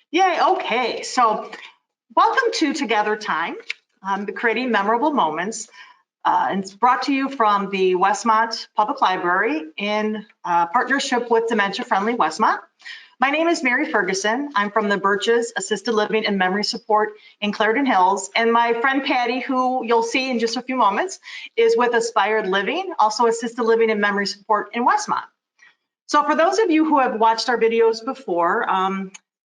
Yay, okay. So welcome to Together Time, creating memorable moments. And it's brought to you from the Westmont Public Library in partnership with Dementia Friendly Westmont. My name is Mary Ferguson. I'm from the Birches Assisted Living and Memory Support in Clarendon Hills. And my friend Patty, who you'll see in just a few moments, is with Aspired Living, also Assisted Living and Memory Support in Westmont. So for those of you who have watched our videos before,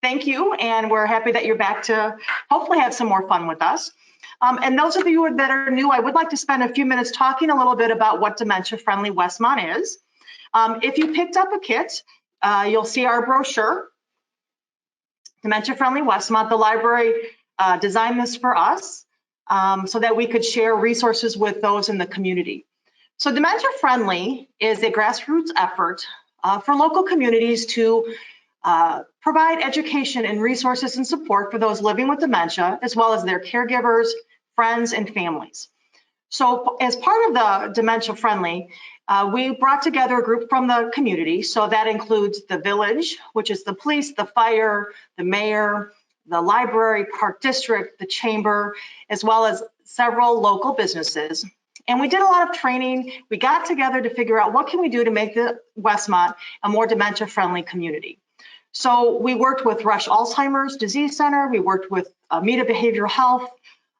thank you, and we're happy that you're back to hopefully have some more fun with us. And those of you that are new, I would like to spend a few minutes talking a little bit about what Dementia Friendly Westmont is. If you picked up a kit, you'll see our brochure. Dementia Friendly Westmont, the library designed this for us so that we could share resources with those in the community. So Dementia Friendly is a grassroots effort for local communities to provide education and resources and support for those living with dementia, as well as their caregivers, friends, and families. So as part of the Dementia Friendly, we brought together a group from the community. So that includes the village, which is the police, the fire, the mayor, the library, park district, the chamber, as well as several local businesses. And we did a lot of training. We got together to figure out what can we do to make the Westmont a more dementia-friendly community. So we worked with Rush Alzheimer's Disease Center. We worked with Meta Behavioral Health.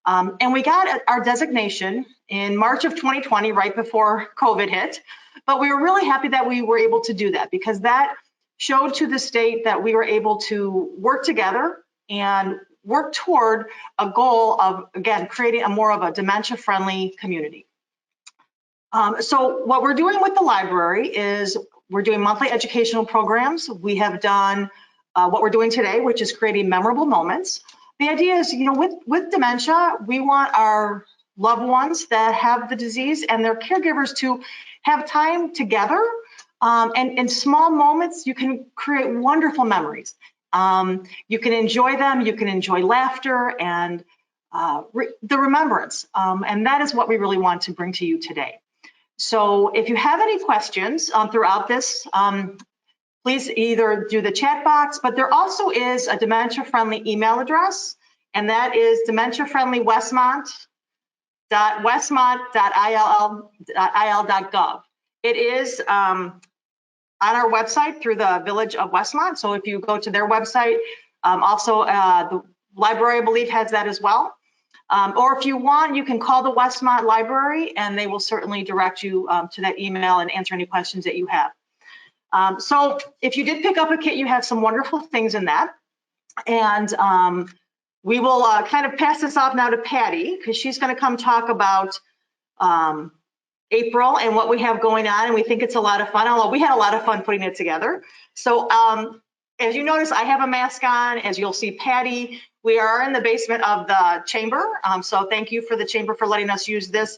And we got our designation in March of 2020, right before COVID hit. But we were really happy that we were able to do that because that showed to the state that we were able to work together and work toward a goal of, again, creating a more of a dementia-friendly community. So what we're doing with the library is we're doing monthly educational programs. We have done what we're doing today, which is creating memorable moments. The idea is, you know, with dementia, we want our loved ones that have the disease and their caregivers to have time together. And in small moments, you can create wonderful memories. You can enjoy them, you can enjoy laughter and the remembrance. And that is what we really want to bring to you today. So if you have any questions throughout this, please either do the chat box, but there also is a dementia-friendly email address, and that is dementiafriendlywestmont.il.gov. It is on our website through the Village of Westmont. So if you go to their website, also the library, I believe, has that as well. Or if you want, you can call the Westmont Library and they will certainly direct you to that email and answer any questions that you have. So if you did pick up a kit, you have some wonderful things in that. And we will kind of pass this off now to Patty because she's going to come talk about April and what we have going on. And we think it's a lot of fun, although we had a lot of fun putting it together. So as you notice, I have a mask on. As you'll see, Patty, we are in the basement of the chamber. So thank you for the chamber for letting us use this.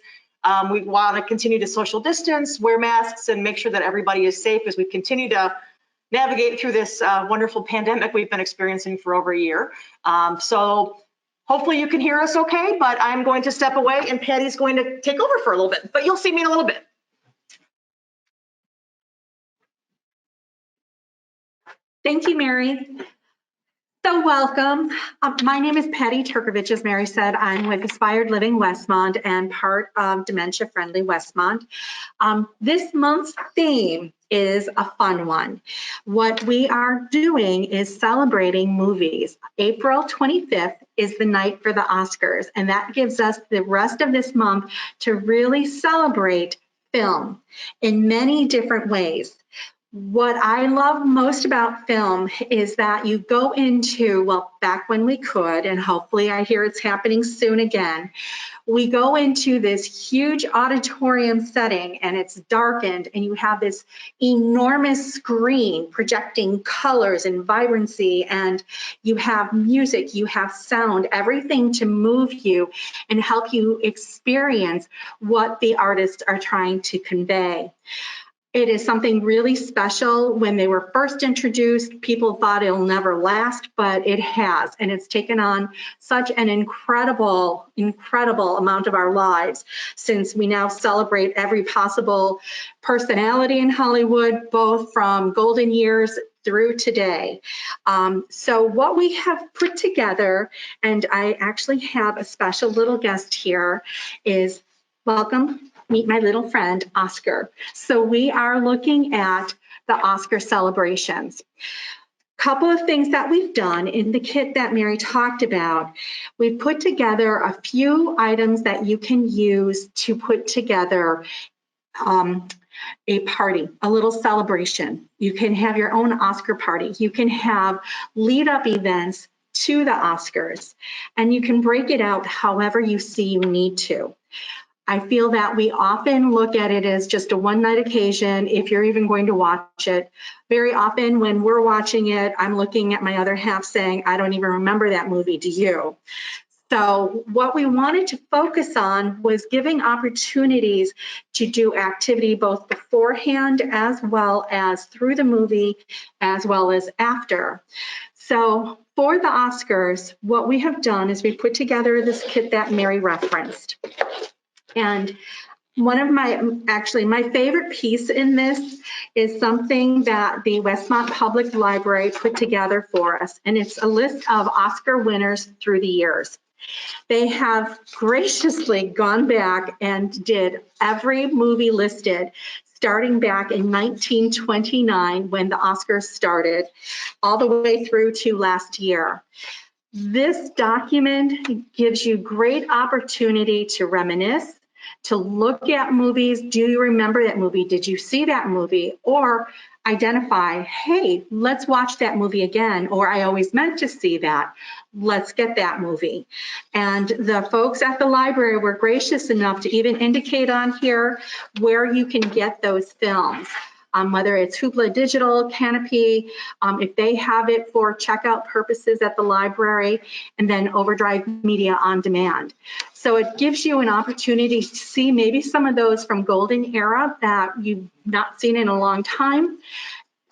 We want to continue to social distance, wear masks, and make sure that everybody is safe as we continue to navigate through this wonderful pandemic we've been experiencing for over a year. So hopefully you can hear us okay, but I'm going to step away and Patty's going to take over for a little bit, but you'll see me in a little bit. Thank you, Mary. So welcome. My name is Patty Turkovich. As Mary said, I'm with Aspired Living Westmont and part of Dementia Friendly Westmont. This month's theme is a fun one. What we are doing is celebrating movies. April 25th is the night for the Oscars, and that gives us the rest of this month to really celebrate film in many different ways. What I love most about film is that you go into, well, back when we could, and hopefully I hear it's happening soon again, we go into this huge auditorium setting and it's darkened and you have this enormous screen projecting colors and vibrancy, and you have music, you have sound, everything to move you and help you experience what the artists are trying to convey. It is something really special. When they were first introduced, people thought it'll never last, but it has, and it's taken on such an incredible amount of our lives since we now celebrate every possible personality in Hollywood, both from golden years through today. So what we have put together, and I actually have a special little guest here, is meet my little friend, Oscar. So we are looking at the Oscar celebrations. Couple of things that we've done in the kit that Mary talked about. We've put together a few items that you can use to put together a party, a little celebration. You can have your own Oscar party. You can have lead up events to the Oscars, and you can break it out however you see you need to. I feel that we often look at it as just a one-night occasion, if you're even going to watch it. Very often when we're watching it, I'm looking at my other half saying, I don't even remember that movie, do you? So what we wanted to focus on was giving opportunities to do activity both beforehand as well as through the movie, as well as after. So for the Oscars, what we have done is we put together this kit that Mary referenced. And one of my favorite piece in this is something that the Westmont Public Library put together for us. And it's a list of Oscar winners through the years. They have graciously gone back and did every movie listed, starting back in 1929 when the Oscars started, all the way through to last year. This document gives you great opportunity to reminisce, to look at movies. Do you remember that movie? Did you see that movie? Or identify, hey, let's watch that movie again, or I always meant to see that. Let's get that movie. And the folks at the library were gracious enough to even indicate on here where you can get those films. Whether it's Hoopla Digital, Canopy, if they have it for checkout purposes at the library, and then Overdrive Media on demand. So it gives you an opportunity to see maybe some of those from Golden Era that you've not seen in a long time.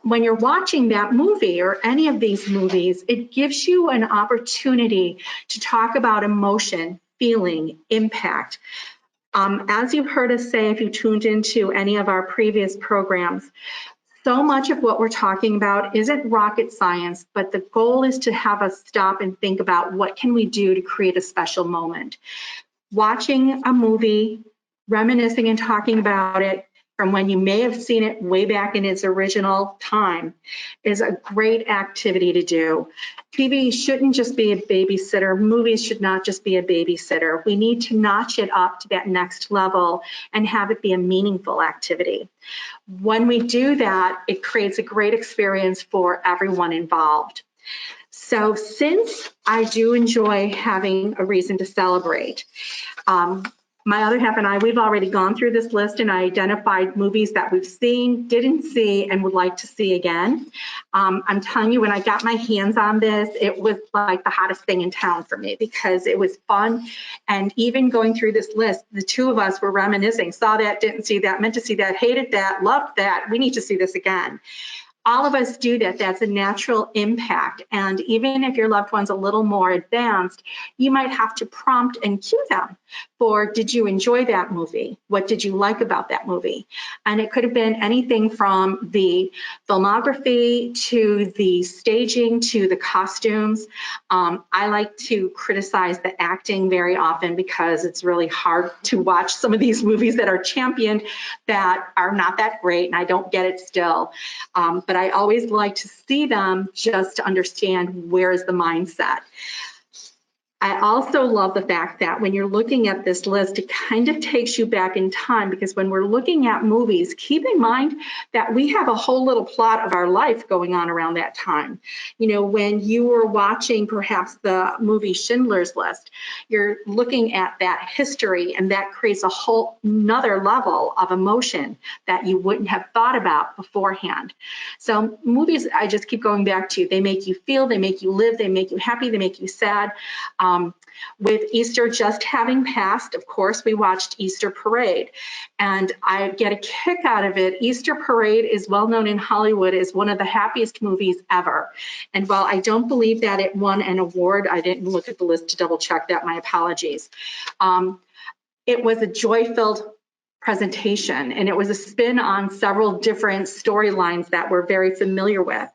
When you're watching that movie or any of these movies, it gives you an opportunity to talk about emotion, feeling, impact. As you've heard us say, if you tuned into any of our previous programs, so much of what we're talking about isn't rocket science, but the goal is to have us stop and think about what can we do to create a special moment. Watching a movie, reminiscing and talking about it from when you may have seen it way back in its original time is a great activity to do. TV shouldn't just be a babysitter. Movies should not just be a babysitter. We need to notch it up to that next level and have it be a meaningful activity. When we do that, it creates a great experience for everyone involved. So since I do enjoy having a reason to celebrate, my other half and I, we've already gone through this list and identified movies that we've seen, didn't see, and would like to see again. I'm telling you, when I got my hands on this, it was like the hottest thing in town for me because it was fun. And even going through this list, the two of us were reminiscing, saw that, didn't see that, meant to see that, hated that, loved that. We need to see this again. All of us do that. That's a natural impact. And even if your loved one's a little more advanced, you might have to prompt and cue them for, did you enjoy that movie? What did you like about that movie? And it could have been anything from the filmography to the staging to the costumes. I like to criticize the acting very often because it's really hard to watch some of these movies that are championed that are not that great, and I don't get it still. But I always like to see them just to understand where is the mindset. I also love the fact that when you're looking at this list, it kind of takes you back in time, because when we're looking at movies, keep in mind that we have a whole little plot of our life going on around that time. You know, when you were watching perhaps the movie Schindler's List, you're looking at that history, and that creates a whole nother level of emotion that you wouldn't have thought about beforehand. So movies, I just keep going back to, they make you feel, they make you live, they make you happy, they make you sad. With Easter just having passed, of course, we watched Easter Parade, and I get a kick out of it. Easter Parade is well known in Hollywood as one of the happiest movies ever. And while I don't believe that it won an award, I didn't look at the list to double check that, my apologies. It was a joy-filled presentation, and it was a spin on several different storylines that we're very familiar with.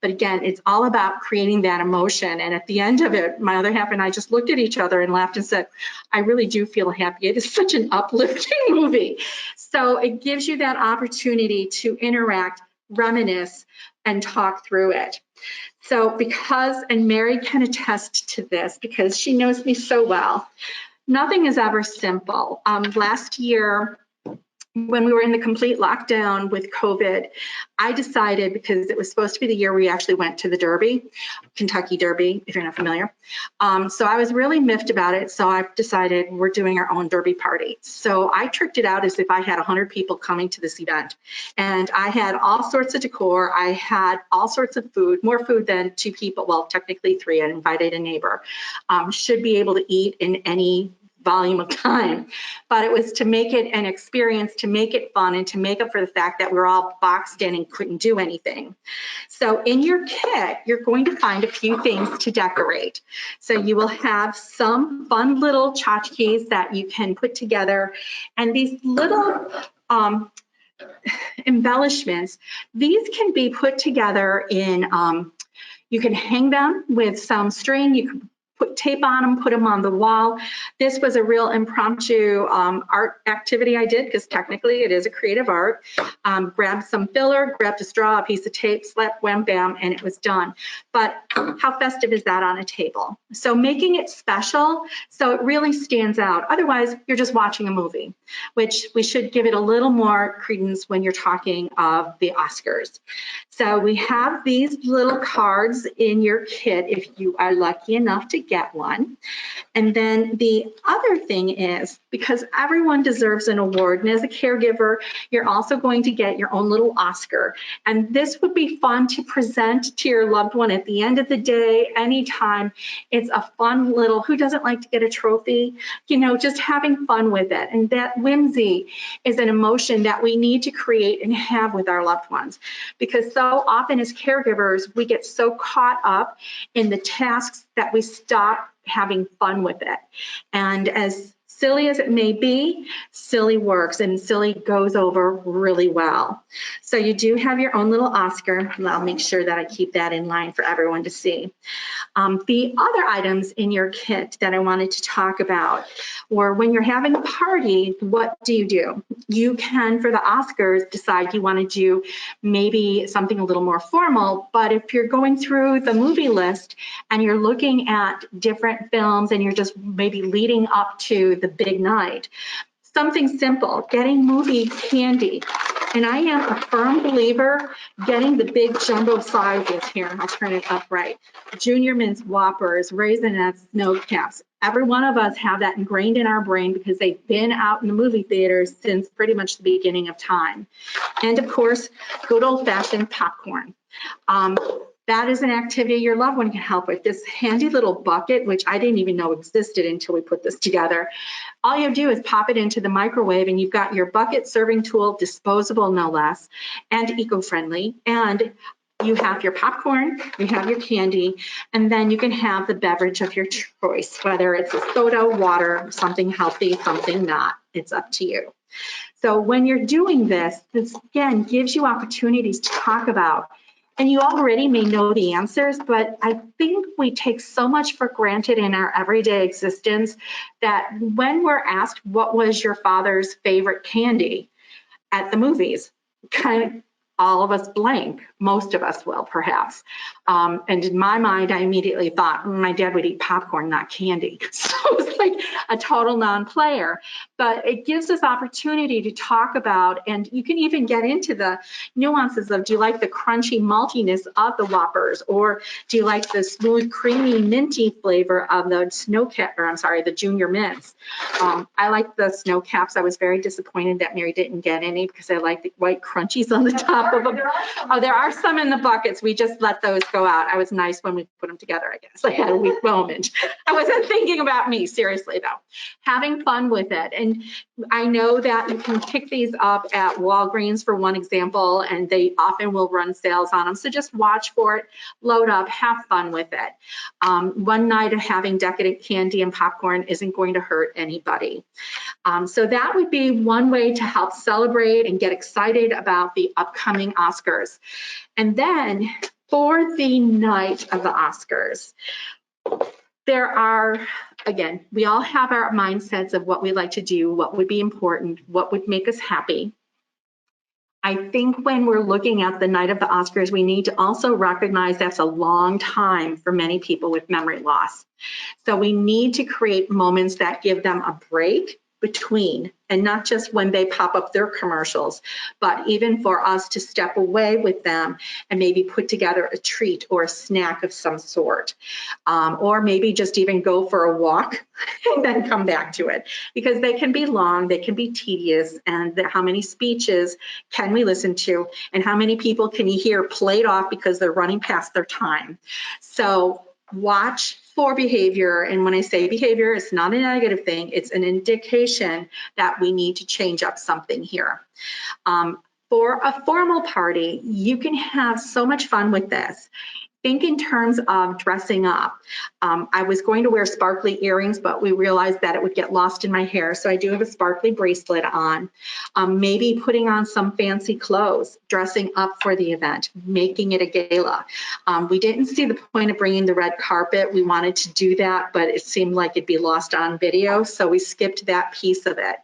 But again, it's all about creating that emotion. And at the end of it, my other half and I just looked at each other and laughed and said, I really do feel happy. It is such an uplifting movie. So it gives you that opportunity to interact, reminisce, and talk through it. So because, and Mary can attest to this because she knows me so well, nothing is ever simple. Last year, when we were in the complete lockdown with COVID, I decided, because it was supposed to be the year we actually went to the Derby, Kentucky Derby, if you're not familiar. So I was really miffed about it. So I decided we're doing our own Derby party. So I tricked it out as if I had 100 people coming to this event. And I had all sorts of decor. I had all sorts of food, more food than 2 people. Well, technically 3. I invited a neighbor. Should be able to eat in any volume of time, but it was to make it an experience, to make it fun, and to make up for the fact that we're all boxed in and couldn't do anything. So in your kit, you're going to find a few things to decorate. So you will have some fun little tchotchkes that you can put together, and these little embellishments, these can be put together in, you can hang them with some string, you can put tape on them, put them on the wall. This was a real impromptu art activity I did, because technically it is a creative art. Grabbed some filler, grabbed a straw, a piece of tape, slap, wham, bam, and it was done. But how festive is that on a table? So making it special so it really stands out. Otherwise, you're just watching a movie, which we should give it a little more credence when you're talking of the Oscars. So we have these little cards in your kit if you are lucky enough to get one. And then the other thing is, because everyone deserves an award, and as a caregiver, you're also going to get your own little Oscar. And this would be fun to present to your loved one at the end of the day, anytime. It's a fun little, who doesn't like to get a trophy? You know, just having fun with it. And that whimsy is an emotion that we need to create and have with our loved ones. Because so often as caregivers, we get so caught up in the tasks that we stop having fun with it. And as silly as it may be, silly works, and silly goes over really well. So you do have your own little Oscar. I'll make sure that I keep that in line for everyone to see. The other items in your kit that I wanted to talk about were, when you're having a party, what do? You can, for the Oscars, decide you want to do maybe something a little more formal, but if you're going through the movie list and you're looking at different films and you're just maybe leading up to the big night, something simple, getting movie candy. And I am a firm believer getting the big jumbo sizes here. I'll turn it up right. Junior Mints, Whoppers, Raisinets, Snow Caps. Every one of us have that ingrained in our brain because they've been out in the movie theaters since pretty much the beginning of time. And of course, good old-fashioned popcorn. That is an activity your loved one can help with. This handy little bucket, which I didn't even know existed until we put this together. All you do is pop it into the microwave and you've got your bucket serving tool, disposable no less, and eco-friendly. And you have your popcorn, you have your candy, and then you can have the beverage of your choice, whether it's a soda, water, something healthy, something not. It's up to you. So when you're doing this again gives you opportunities to talk about. And you already may know the answers, but I think we take so much for granted in our everyday existence that when we're asked, what was your father's favorite candy at the movies, kind of all of us blank. Most of us will, perhaps. And in my mind, I immediately thought my dad would eat popcorn, not candy. So it's like a total non-player. But it gives us opportunity to talk about, and you can even get into the nuances of, do you like the crunchy maltiness of the Whoppers, or do you like the smooth, creamy, minty flavor of the the Junior Mints? I like the Snow Caps. I was very disappointed that Mary didn't get any because I like the white crunchies on the top top of them. Oh, there are some in the buckets. We just let those go out. I was nice when we put them together, I guess. I had a weak moment. I wasn't thinking about me, seriously, though. Having fun with it. And I know that you can pick these up at Walgreens, for one example, and they often will run sales on them. So just watch for it, load up, have fun with it. One night of having decadent candy and popcorn isn't going to hurt anybody. So that would be one way to help celebrate and get excited about the upcoming Oscars. And then for the night of the Oscars, there are, again, we all have our mindsets of what we like to do, what would be important, what would make us happy. I think when we're looking at the night of the Oscars, we need to also recognize that's a long time for many people with memory loss. So we need to create moments that give them a break between, and not just when they pop up their commercials, but even for us to step away with them and maybe put together a treat or a snack of some sort, or maybe just even go for a walk and then come back to it, because they can be long, they can be tedious, and how many speeches can we listen to, and how many people can you hear played off because they're running past their time. So watch for behavior, and when I say behavior, it's not a negative thing, it's an indication that we need to change up something here. For a formal party, you can have so much fun with this. Think in terms of dressing up. I was going to wear sparkly earrings, but we realized that it would get lost in my hair. So I do have a sparkly bracelet on. Maybe putting on some fancy clothes, dressing up for the event, making it a gala. We didn't see the point of bringing the red carpet. We wanted to do that, but it seemed like it'd be lost on video. So we skipped that piece of it.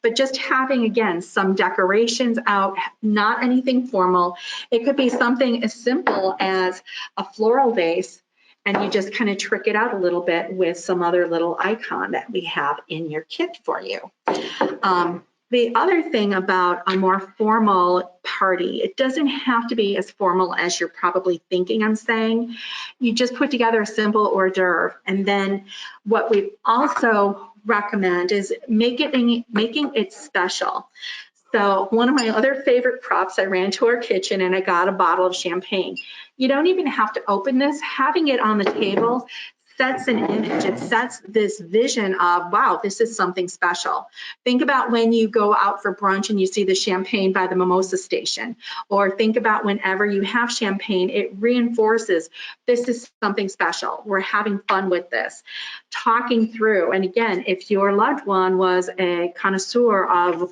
But just having, again, some decorations out, not anything formal. It could be something as simple as a floral vase, and you just kind of trick it out a little bit with some other little icon that we have in your kit for you. The other thing about a more formal party, it doesn't have to be as formal as you're probably thinking I'm saying. You just put together a simple hors d'oeuvre, and then what we also recommend is making it special. So one of my other favorite props, I ran to our kitchen and I got a bottle of champagne. You don't even have to open this. Having it on the table sets an image. It sets this vision of, wow, this is something special. Think about when you go out for brunch and you see the champagne by the mimosa station, or think about whenever you have champagne, it reinforces this is something special. We're having fun with this. Talking through, and again, if your loved one was a connoisseur of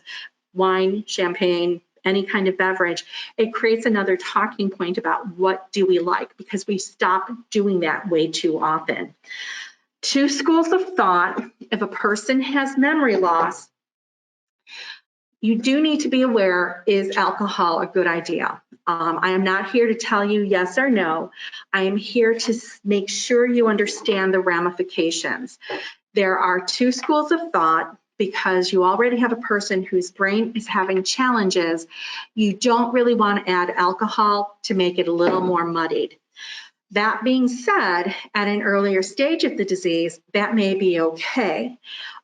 wine, champagne, any kind of beverage, it creates another talking point about what do we like, because we stop doing that way too often. Two schools of thought: if a person has memory loss, you do need to be aware, is alcohol a good idea? I am not here to tell you yes or no. I am here to make sure you understand the ramifications. There are two schools of thought. Because you already have a person whose brain is having challenges, you don't really want to add alcohol to make it a little more muddied. That being said, at an earlier stage of the disease, that may be okay.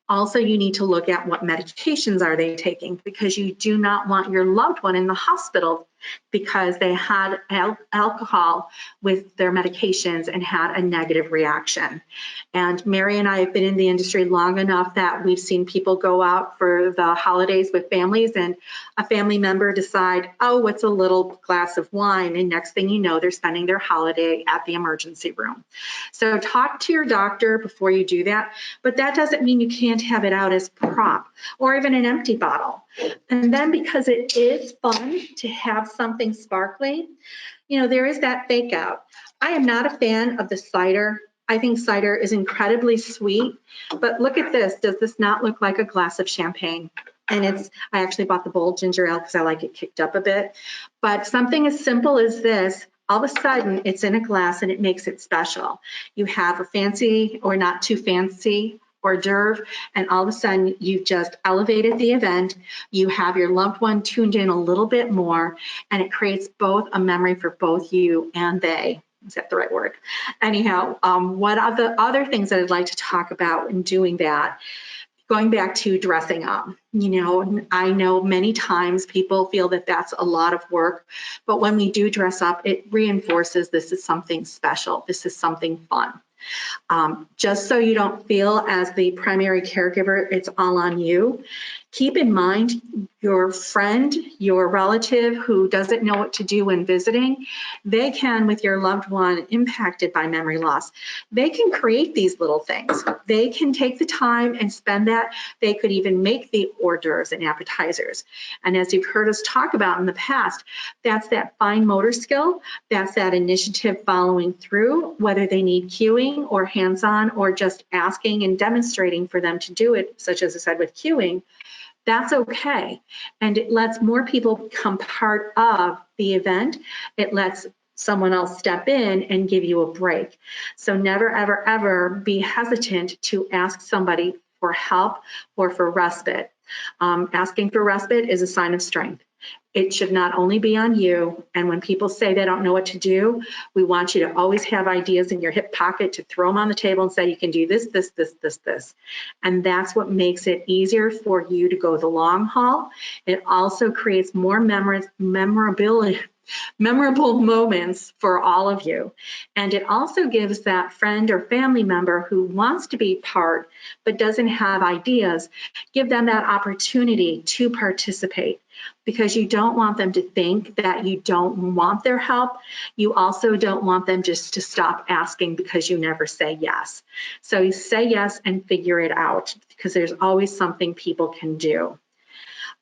Also, you need to look at what medications are they taking, because you do not want your loved one in the hospital because they had alcohol with their medications and had a negative reaction. And Mary and I have been in the industry long enough that we've seen people go out for the holidays with families, and a family member decide, oh, what's a little glass of wine? And next thing you know, they're spending their holiday at the emergency room. So talk to your doctor before you do that, but that doesn't mean you can't have it out as prop or even an empty bottle. And then, because it is fun to have something sparkly, you know, there is that fake out. I am not a fan of the cider. I think cider is incredibly sweet, but look at this. Does this not look like a glass of champagne? And I actually bought the bold ginger ale because I like it kicked up a bit. But something as simple as this, all of a sudden it's in a glass and it makes it special. You have a fancy or not too fancy hors d'oeuvre, and all of a sudden you've just elevated the event. You have your loved one tuned in a little bit more, and it creates both a memory for both you and they. Is that the right word? Anyhow, what are the other things that I'd like to talk about in doing that? Going back to dressing up, I know many times people feel that that's a lot of work, but when we do dress up, it reinforces this is something special. This is something fun. Just so you don't feel as the primary caregiver, it's all on you. Keep in mind your friend, your relative who doesn't know what to do when visiting, they can, with your loved one impacted by memory loss, they can create these little things. They can take the time and spend that. They could even make the hors d'oeuvres and appetizers. And as you've heard us talk about in the past, that's that fine motor skill. That's that initiative following through, whether they need cueing or hands-on or just asking and demonstrating for them to do it, such as I said with cueing. That's okay. And it lets more people become part of the event. It lets someone else step in and give you a break. So never, ever, ever be hesitant to ask somebody for help or for respite. Asking for respite is a sign of strength. It should not only be on you. And when people say they don't know what to do, we want you to always have ideas in your hip pocket to throw them on the table and say, you can do this, this, this, this, this. And that's what makes it easier for you to go the long haul. It also creates more memorable moments for all of you. And it also gives that friend or family member who wants to be part but doesn't have ideas, give them that opportunity to participate, because you don't want them to think that you don't want their help. You also don't want them just to stop asking because you never say yes. So you say yes and figure it out, because there's always something people can do.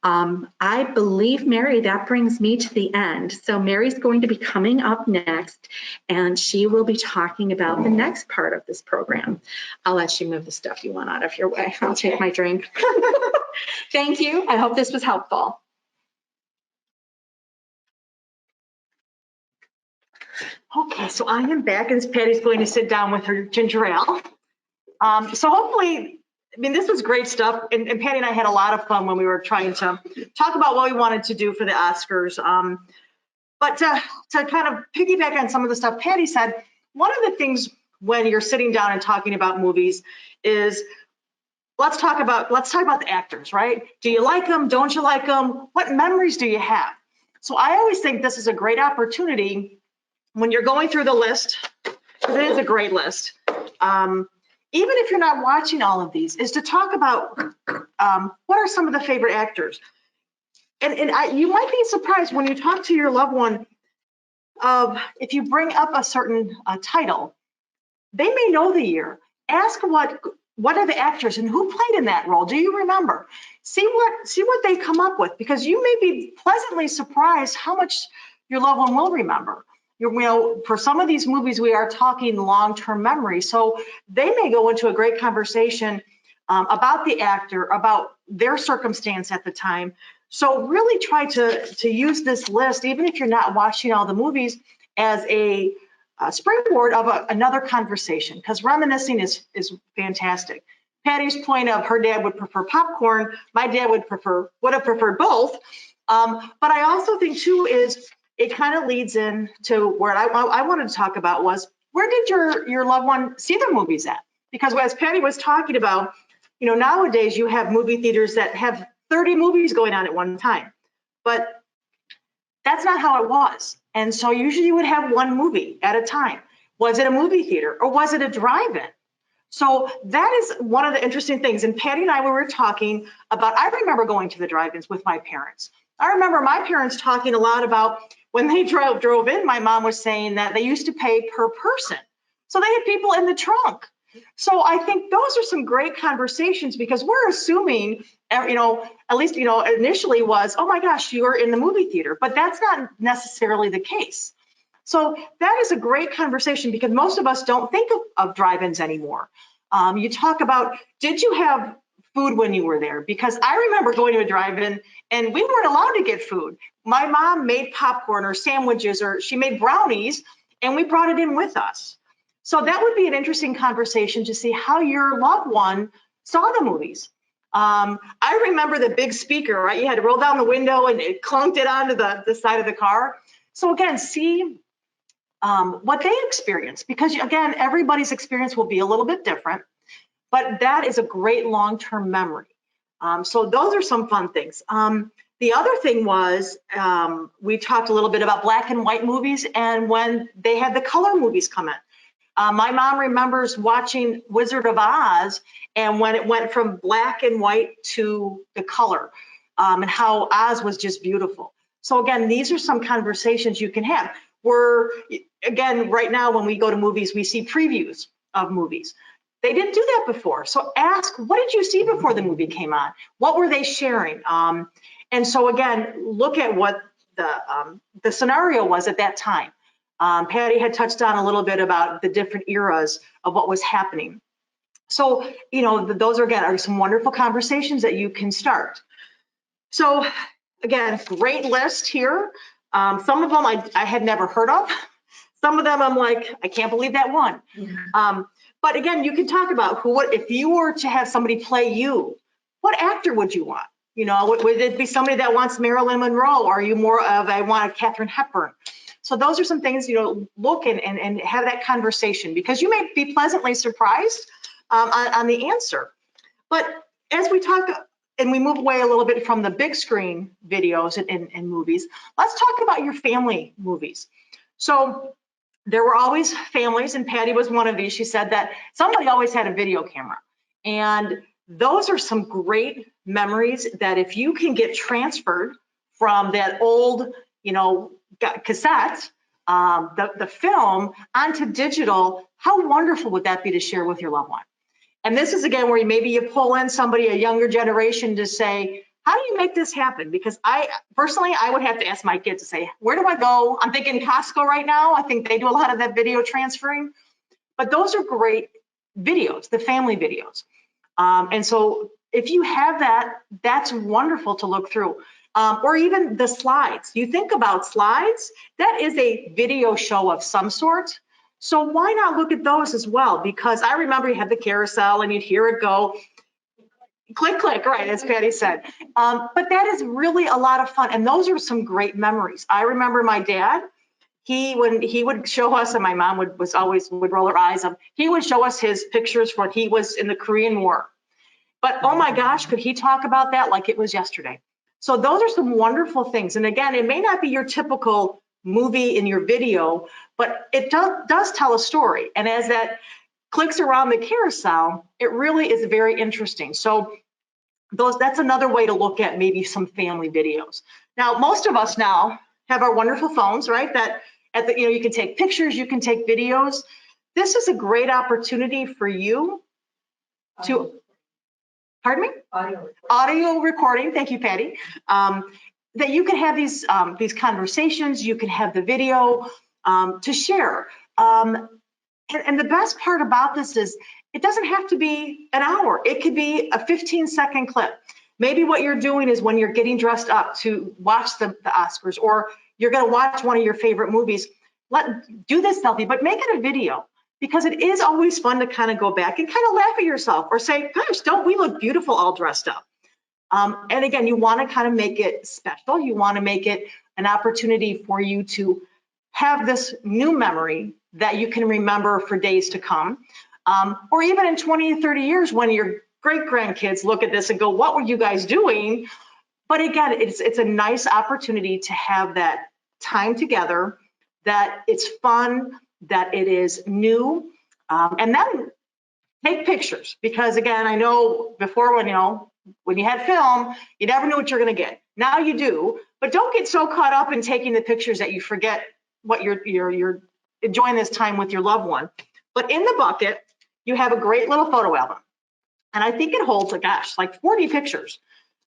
I believe, Mary, that brings me to the end. So Mary's going to be coming up next, and she will be talking about the next part of this program. I'll let you move the stuff you want out of your way. I'll take my drink. Thank you. I hope this was helpful. Okay, so I am back, and Patty's going to sit down with her ginger ale. So hopefully, this was great stuff, and Patty and I had a lot of fun when we were trying to talk about what we wanted to do for the Oscars. But to kind of piggyback on some of the stuff Patty said, one of the things when you're sitting down and talking about movies is, let's talk about the actors, right? Do you like them? Don't you like them? What memories do you have? So I always think this is a great opportunity when you're going through the list, because it is a great list. Even if you're not watching all of these, is to talk about what are some of the favorite actors. And you might be surprised when you talk to your loved one of, if you bring up a certain title, they may know the year. Ask what are the actors and who played in that role? Do you remember? See what they come up with, because you may be pleasantly surprised how much your loved one will remember. For some of these movies, we are talking long-term memory. So they may go into a great conversation about the actor, about their circumstance at the time. So really try to use this list, even if you're not watching all the movies, as a springboard of another conversation, because reminiscing is fantastic. Patty's point of her dad would prefer popcorn, my dad would have preferred both. But I also think too is, it kind of leads into where I wanted to talk about was, where did your loved one see their movies at? Because as Patty was talking about, nowadays you have movie theaters that have 30 movies going on at one time, but that's not how it was. And so usually you would have one movie at a time. Was it a movie theater or was it a drive-in? So that is one of the interesting things. And Patty and I, we were talking about, I remember going to the drive-ins with my parents. I remember my parents talking a lot about when they drove in, my mom was saying that they used to pay per person. So they had people in the trunk. So I think those are some great conversations, because we're assuming, at least, initially was, oh my gosh, you are in the movie theater, but that's not necessarily the case. So that is a great conversation, because most of us don't think of drive-ins anymore. You talk about, did you have food when you were there? Because I remember going to a drive-in and we weren't allowed to get food. My mom made popcorn or sandwiches, or she made brownies, and we brought it in with us. So that would be an interesting conversation to see how your loved one saw the movies. I remember the big speaker, right? You had to roll down the window and it clunked it onto the side of the car. So again, see what they experience, because again, everybody's experience will be a little bit different. but that is a great long-term memory. So those are some fun things. The other thing was, we talked a little bit about black and white movies and when they had the color movies come in. My mom remembers watching Wizard of Oz and when it went from black and white to the color, and how Oz was just beautiful. So again, these are some conversations you can have. Again, right now when we go to movies, we see previews of movies. They didn't do that before. So ask, what did you see before the movie came on? What were they sharing? And so again, look at what the scenario was at that time. Patty had touched on a little bit about the different eras of what was happening. So, you know, those are some wonderful conversations that you can start. So again, great list here. Some of them I had never heard of. Some of them I'm like, I can't believe that one. But again, you can talk about if you were to have somebody play you, what actor would you want? You know, would it be somebody that wants Marilyn Monroe? Or are you more of, I want a Katharine Hepburn? So those are some things, you know, look and have that conversation because you may be pleasantly surprised on the answer. But as we talk and we move away a little bit from the big screen videos and movies, let's talk about your family movies. So there were always families, and Patty was one of these. She said that somebody always had a video camera. And those are some great memories that if you can get transferred from that old, you know, cassette, the film onto digital, how wonderful would that be to share with your loved one? And this is again where maybe you pull in somebody, a younger generation, to say, how do you make this happen? Because I personally would have to ask my kids to say, where do I go? I'm thinking Costco right now. I think they do a lot of that video transferring, but those are great videos, the family videos. And so if you have that, that's wonderful to look through. Or even the slides. You think about slides, that is a video show of some sort. So why not look at those as well? Because I remember you had the carousel and you'd hear it go, click, click, right, as Patty said. But that is really a lot of fun. And those are some great memories. I remember my dad, when he would show us, and my mom would roll her eyes up, he would show us his pictures when he was in the Korean War. But oh my gosh, could he talk about that like it was yesterday? So those are some wonderful things. And again, it may not be your typical movie in your video, but it does tell a story. And as that clicks around the carousel, it really is very interesting. So that's another way to look at maybe some family videos. Now, most of us now have our wonderful phones, right? That you can take pictures, you can take videos. This is a great opportunity for you to, pardon me? Audio recording. Thank you, Patty. That you can have these conversations, you can have the video to share. And the best part about this is it doesn't have to be an hour. It could be a 15-second clip. Maybe what you're doing is when you're getting dressed up to watch the Oscars, or you're going to watch one of your favorite movies, do this selfie, but make it a video. Because it is always fun to kind of go back and kind of laugh at yourself or say, gosh, don't we look beautiful all dressed up? And again, you want to kind of make it special. You want to make it an opportunity for you to have this new memory that you can remember for days to come. Or even in 20 or 30 years when your great-grandkids look at this and go, what were you guys doing? But again, it's a nice opportunity to have that time together, that it's fun, that it is new, and then take pictures. Because again, I know before when you had film, you never knew what you're going to get. Now you do, but don't get so caught up in taking the pictures that you forget what you're enjoying this time with your loved one. But in the bucket, you have a great little photo album, and I think it holds, like 40 pictures.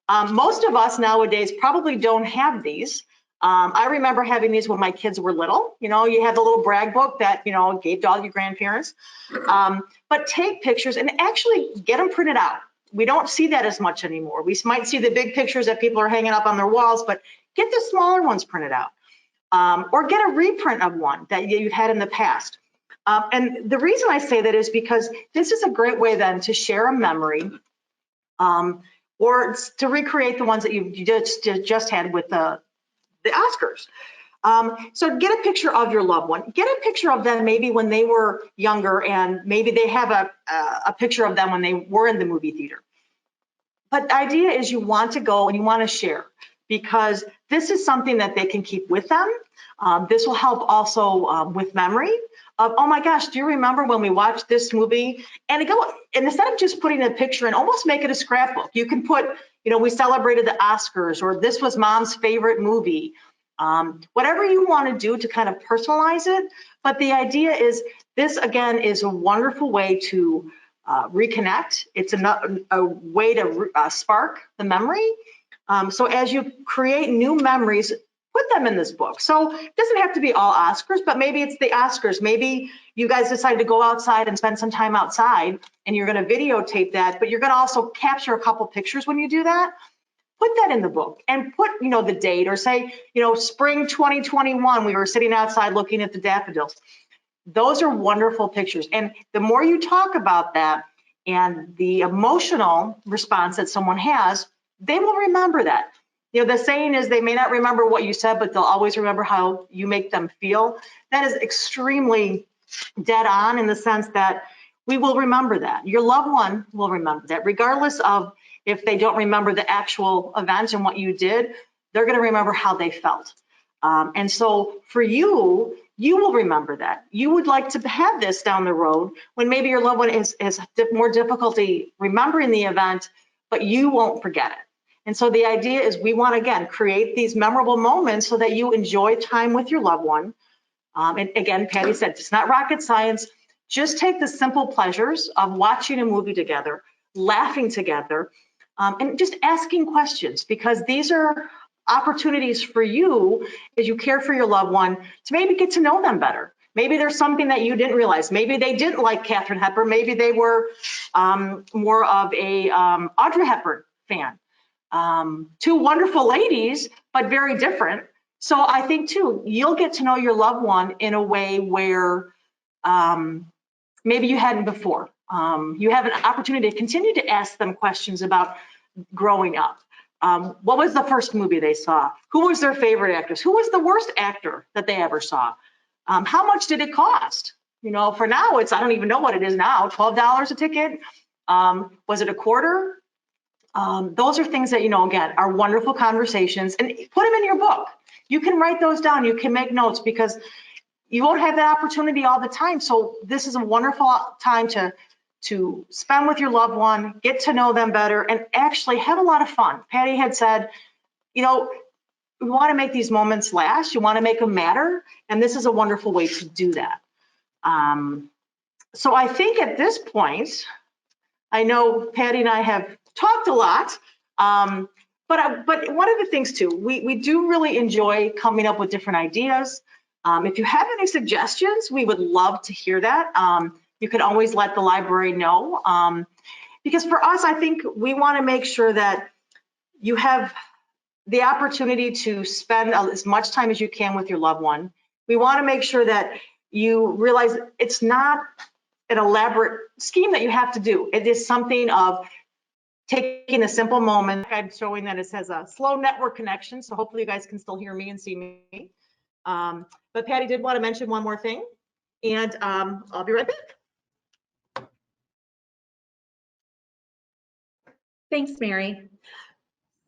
Most of us nowadays probably don't have these. I remember having these when my kids were little. You had the little brag book that, gave to all your grandparents. But take pictures and actually get them printed out. We don't see that as much anymore. We might see the big pictures that people are hanging up on their walls, but get the smaller ones printed out. Or get a reprint of one that you've had in the past. And the reason I say that is because this is a great way then to share a memory, or to recreate the ones that you just had with the Oscars. So get a picture of your loved one. Get a picture of them maybe when they were younger, and maybe they have a picture of them when they were in the movie theater. But the idea is you want to go and you want to share, because this is something that they can keep with them. This will help also with memory of, oh my gosh, do you remember when we watched this movie? And instead of just putting a picture in, almost make it a scrapbook. You can put, we celebrated the Oscars, or this was mom's favorite movie. Whatever you want to do to kind of personalize it. But the idea is, this again is a wonderful way to reconnect. It's a way to spark the memory. So as you create new memories, put them in this book. So it doesn't have to be all Oscars, but maybe it's the Oscars. Maybe you guys decided to go outside and spend some time outside, and you're going to videotape that, but you're going to also capture a couple pictures when you do that. Put that in the book and put, the date, or say, spring 2021, we were sitting outside looking at the daffodils. Those are wonderful pictures. And the more you talk about that and the emotional response that someone has, they will remember that. The saying is, they may not remember what you said, but they'll always remember how you make them feel. That is extremely dead on, in the sense that we will remember that. Your loved one will remember that, regardless of if they don't remember the actual event and what you did. They're going to remember how they felt. And so for you, you will remember that. You would like to have this down the road when maybe your loved one has more difficulty remembering the event, but you won't forget it. And so the idea is, we want to, again, create these memorable moments so that you enjoy time with your loved one. And again, Patty said, it's not rocket science. Just take the simple pleasures of watching a movie together, laughing together, and just asking questions, because these are opportunities for you, as you care for your loved one, to maybe get to know them better. Maybe there's something that you didn't realize. Maybe they didn't like Katharine Hepburn. Maybe they were more of a Audrey Hepburn fan. Two wonderful ladies, but very different. So I think too, you'll get to know your loved one in a way where maybe you hadn't before. You have an opportunity to continue to ask them questions about growing up. What was the first movie they saw? Who was their favorite actress? Who was the worst actor that they ever saw? How much did it cost? For now, I don't even know what it is now, $12 a ticket. Was it a quarter? Those are things that, again, are wonderful conversations, and put them in your book. You can write those down. You can make notes, because you won't have that opportunity all the time. So this is a wonderful time to spend with your loved one, get to know them better, and actually have a lot of fun. Patty had said, we want to make these moments last. You want to make them matter. And this is a wonderful way to do that. So I think at this point, I know Patty and I have talked a lot, but one of the things too, we do really enjoy coming up with different ideas. If you have any suggestions, we would love to hear that. You can always let the library know, because for us, I think we want to make sure that you have the opportunity to spend as much time as you can with your loved one. We want to make sure that you realize it's not an elaborate scheme that you have to do. It is something of taking a simple moment. I'm showing that it says a slow network connection, so hopefully you guys can still hear me and see me. But Patty did want to mention one more thing, and I'll be right back. Thanks, Mary.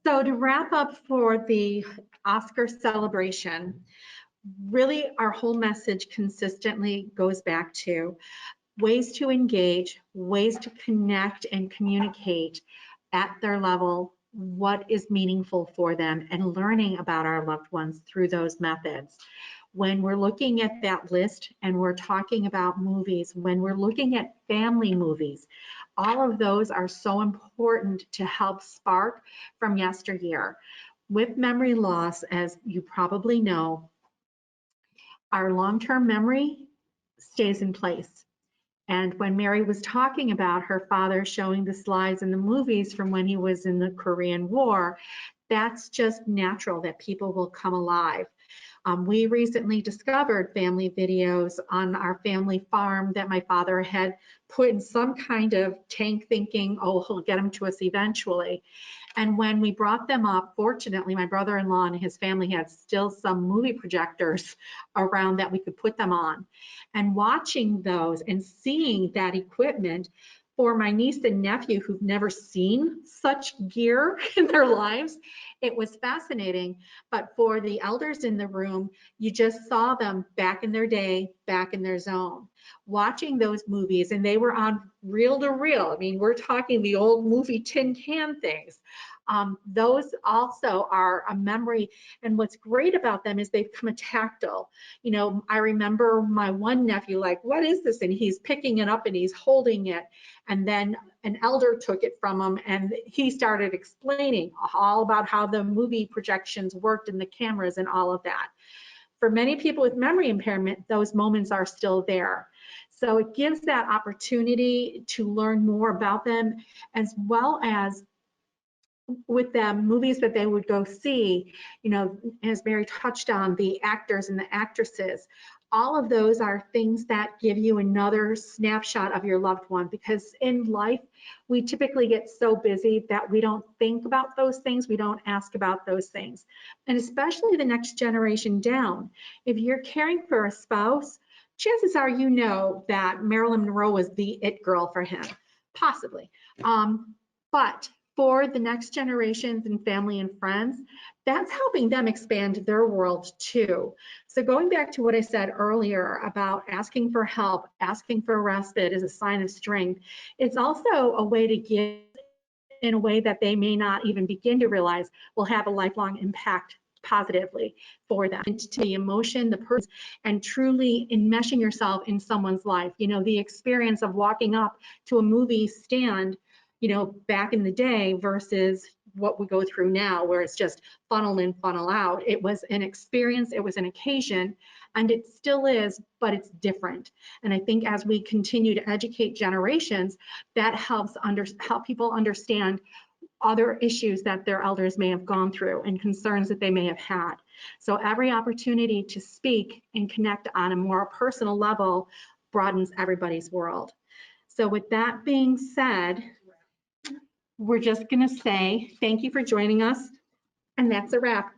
So to wrap up for the Oscar celebration, really our whole message consistently goes back to ways to engage, ways to connect and communicate at their level what is meaningful for them, and learning about our loved ones through those methods. When we're looking at that list and we're talking about movies, when we're looking at family movies, all of those are so important to help spark from yesteryear. With memory loss, as you probably know, our long-term memory stays in place. And when Mary was talking about her father showing the slides in the movies from when he was in the Korean War, that's just natural that people will come alive. We recently discovered family videos on our family farm that my father had put in some kind of tank, thinking, oh, he'll get them to us eventually. And when we brought them up, fortunately, my brother-in-law and his family had still some movie projectors around that we could put them on. And watching those and seeing that equipment for my niece and nephew who've never seen such gear in their lives, it was fascinating. But for the elders in the room, you just saw them back in their day, back in their zone, watching those movies, and they were on reel to reel. I mean, we're talking the old movie tin can things. Those also are a memory, and what's great about them is they become a tactile. You know, I remember my one nephew like, what is this? And he's picking it up and he's holding it. And then an elder took it from him and he started explaining all about how the movie projections worked and the cameras and all of that. For many people with memory impairment, those moments are still there. So it gives that opportunity to learn more about them, as well as with them, movies that they would go see, you know, as Mary touched on, the actors and the actresses. All of those are things that give you another snapshot of your loved one, because in life, we typically get so busy that we don't think about those things, we don't ask about those things. And especially the next generation down. If you're caring for a spouse, chances are you know that Marilyn Monroe was the it girl for him, possibly. But for the next generations and family and friends, that's helping them expand their world too. So going back to what I said earlier about asking for help, asking for respite is a sign of strength. It's also a way to give in a way that they may not even begin to realize will have a lifelong impact positively for them. And to the emotion, the person, and truly enmeshing yourself in someone's life. You know, the experience of walking up to a movie stand, you know, back in the day versus what we go through now, where it's just funnel in, funnel out. It was an experience, it was an occasion, and it still is, but it's different. And I think as we continue to educate generations, that helps help people understand other issues that their elders may have gone through and concerns that they may have had. So every opportunity to speak and connect on a more personal level broadens everybody's world. So with that being said, we're just going to say thank you for joining us, and that's a wrap.